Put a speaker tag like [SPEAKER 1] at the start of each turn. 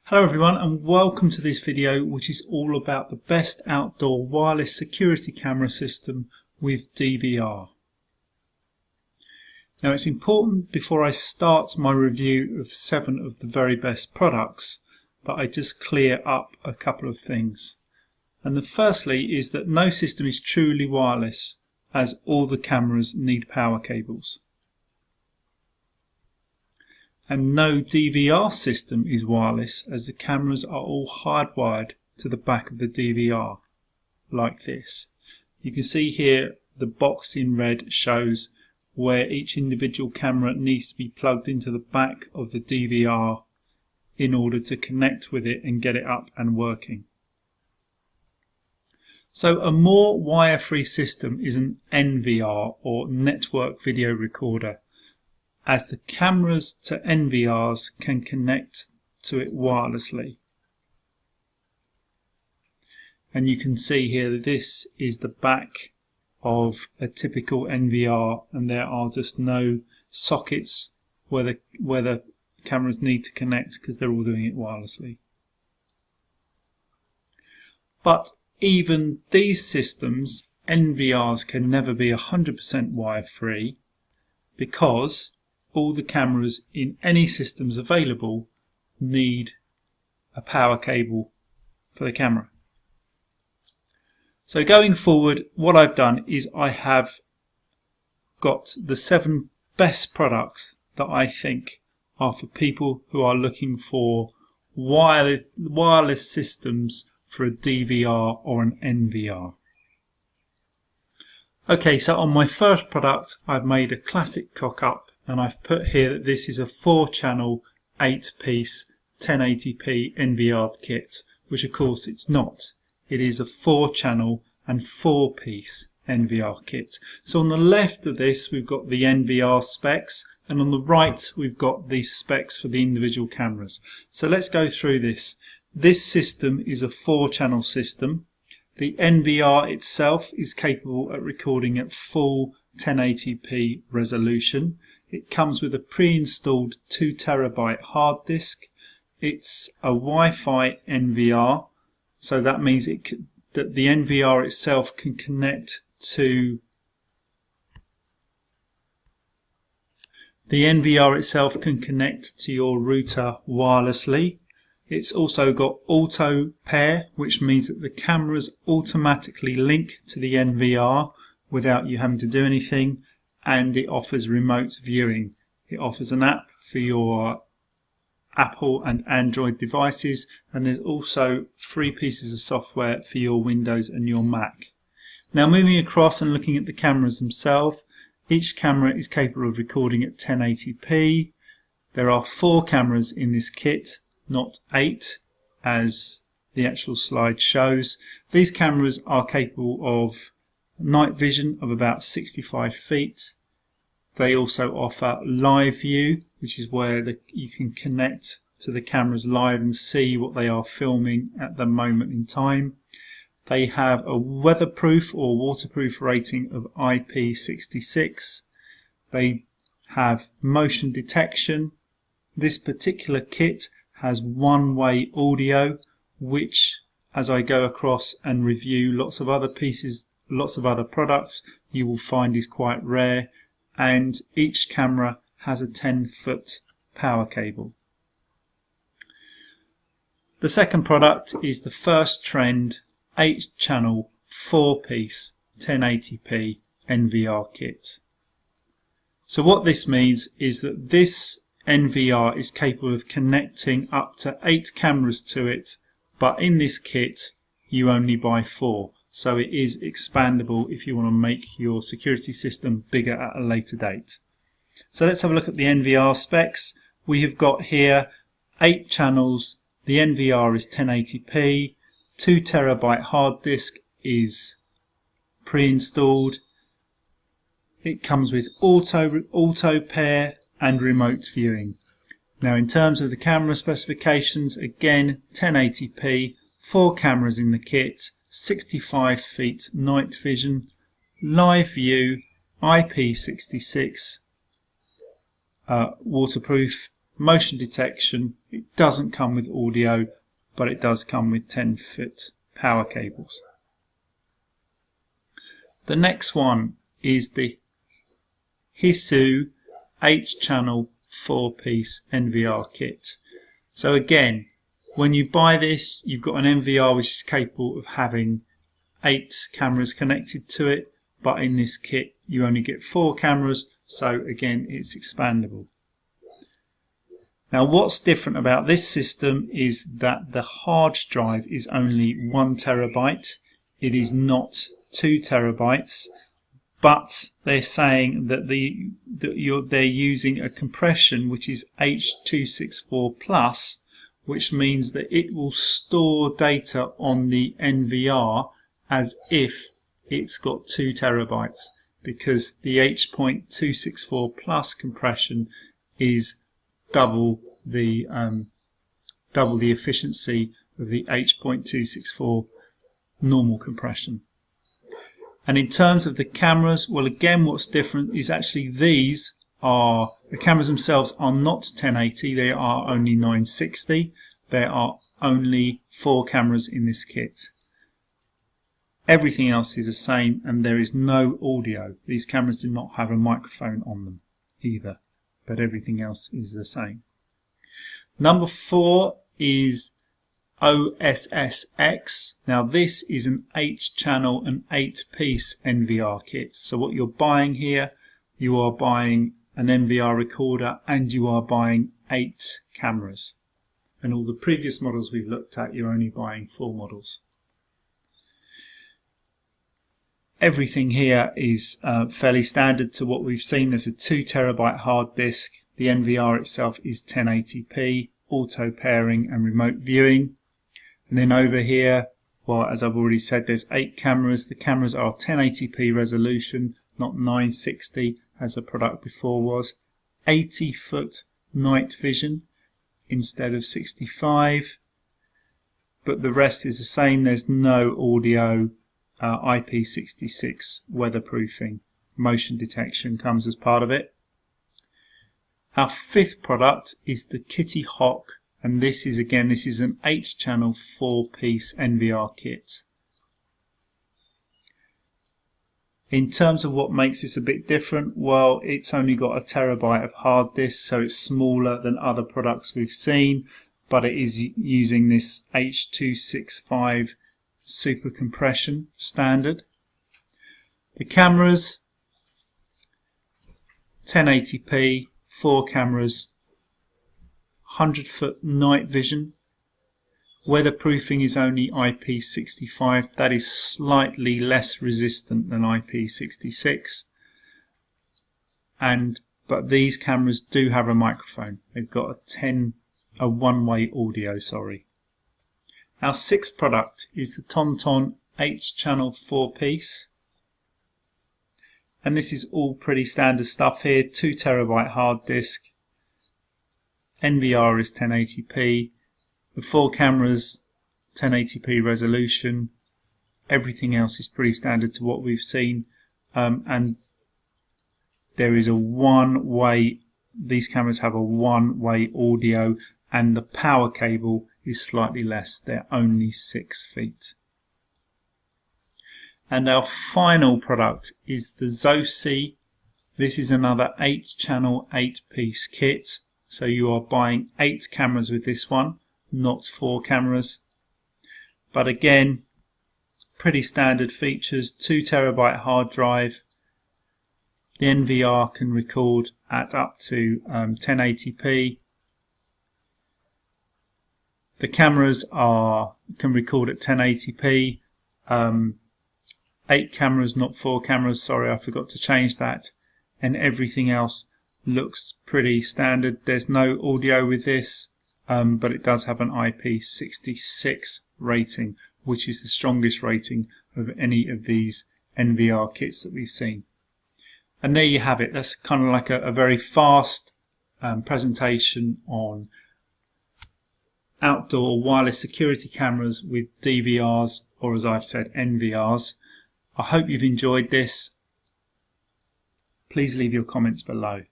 [SPEAKER 1] Hello everyone and welcome to this video which is all about the best outdoor wireless security camera system with DVR. Now it's important before I start my review of 7 of the very best products that I just clear up a couple of things. And the firstly is that no system is truly wireless as all the cameras need power cables. And no DVR system is wireless as the cameras are all hardwired to the back of the DVR, like this. You can see here the box in red shows where each individual camera needs to be plugged into the back of the DVR in order to connect with it and get it up and working. So a more wire-free system is an NVR or network video recorder, as the cameras to NVRs can connect to it wirelessly. And you can see here that this is the back of a typical NVR, and there are just no sockets where the cameras need to connect because they're all doing it wirelessly. But even these systems, NVRs, can never be 100% wire-free because all the cameras in any systems available need a power cable for the camera. So going forward, what I've done is I have got the 7 best products that I think are for people who are looking for wireless systems for a DVR or an NVR. Okay, so on my first product I've made a classic cock-up, and I've put here that this is a 4-channel 8-piece 1080p NVR kit, which of course it's not. It is a 4-channel and 4-piece NVR kit. So on the left of this we've got the NVR specs, and on the right we've got the specs for the individual cameras. So let's go through this. This system is a 4-channel system. The NVR itself is capable at recording at full 1080p resolution. It comes with a pre-installed 2 terabyte hard disk. It's a Wi-Fi NVR, so that means that the NVR itself can connect to your router wirelessly. It's also got auto pair, which means that the cameras automatically link to the NVR without you having to do anything. And it offers remote viewing. It offers an app for your Apple and Android devices, and there's also 3 pieces of software for your Windows and your Mac. Now moving across and looking at the cameras themselves, each camera is capable of recording at 1080p. There are 4 cameras in this kit, not 8 as the actual slide shows. These cameras are capable of night vision of about 65 feet. They also offer live view, which is where you can connect to the cameras live and see what they are filming at the moment in time. They have a weatherproof or waterproof rating of IP66. They have motion detection. This particular kit has one-way audio, which, as I go across and review lots of other products, you will find is quite rare, and each camera has a 10-foot power cable. The second product is the first trend 8-channel 4-piece 1080p NVR kit. So what this means is that this NVR is capable of connecting up to 8 cameras to it, but in this kit you only buy 4. So it is expandable if you want to make your security system bigger at a later date. So let's have a look at the NVR specs. We have got here 8 channels. The NVR is 1080p. 2 terabyte hard disk is pre-installed. It comes with auto pair and remote viewing. Now in terms of the camera specifications, again 1080p, 4 cameras in the kit, 65 feet night vision, live view, IP66, waterproof, motion detection. It doesn't come with audio, but it does come with 10-foot power cables. The next one is the Hisu 8-channel 4-piece NVR kit. So again, when you buy this, you've got an NVR which is capable of having 8 cameras connected to it, but in this kit you only get 4 cameras, so again it's expandable. Now what's different about this system is that the hard drive is only 1 terabyte. It is not 2 terabytes, but they're saying that they're using a compression which is H.264 plus, which means that it will store data on the NVR as if it's got 2 terabytes, because the H.264 plus compression is double the efficiency of the H.264 normal compression. And in terms of the cameras, well, again, what's different is actually the cameras themselves are not 1080, they are only 960. There are only 4 cameras in this kit. Everything else is the same, and there is no audio. These cameras do not have a microphone on them either, but everything else is the same. Number 4 is OSSX. Now this is an 8-channel and 8-piece NVR kit. So what you're buying here, you are buying an NVR recorder and you are buying 8 cameras. And all the previous models we've looked at, you're only buying 4 models. Everything here is fairly standard to what we've seen. There's a 2 terabyte hard disk. The NVR itself is 1080p, auto pairing and remote viewing. And then over here, well, as I've already said, there's 8 cameras. The cameras are 1080p resolution, not 960 as the product before was. 80-foot night vision instead of 65. But the rest is the same. There's no audio, IP66 weatherproofing. Motion detection comes as part of it. Our 5th product is the Kitty Hawk. And this is an 8-channel 4-piece NVR kit. In terms of what makes this a bit different, well, it's only got a terabyte of hard disk, so it's smaller than other products we've seen, but it is using this H.265 super compression standard. The cameras, 1080p, 4 cameras, 100-foot night vision. Weatherproofing is only IP65. That is slightly less resistant than IP66. But these cameras do have a microphone. They've got a one-way audio. Our 6th product is the Tonton 8-channel 4-piece. And this is all pretty standard stuff here. 2 terabyte hard disk. NVR is 1080p, the 4 cameras 1080p resolution, everything else is pretty standard to what we've seen, and there is a one-way, these cameras have a one-way audio, and the power cable is slightly less, they're only 6 feet. And our final product is the Zosi. This is another 8-channel 8-piece kit. So you are buying 8 cameras with this one, not 4 cameras. But again, pretty standard features, 2 terabyte hard drive. The NVR can record at up to 1080p. The cameras can record at 1080p. 8 cameras, not 4 cameras. Sorry, I forgot to change that. And everything else looks pretty standard. There's no audio with this, but it does have an IP66 rating, which is the strongest rating of any of these NVR kits that we've seen. And there you have it. That's kind of like a very fast presentation on outdoor wireless security cameras with DVRs, or as I've said, NVRs. I hope you've enjoyed this. Please leave your comments below.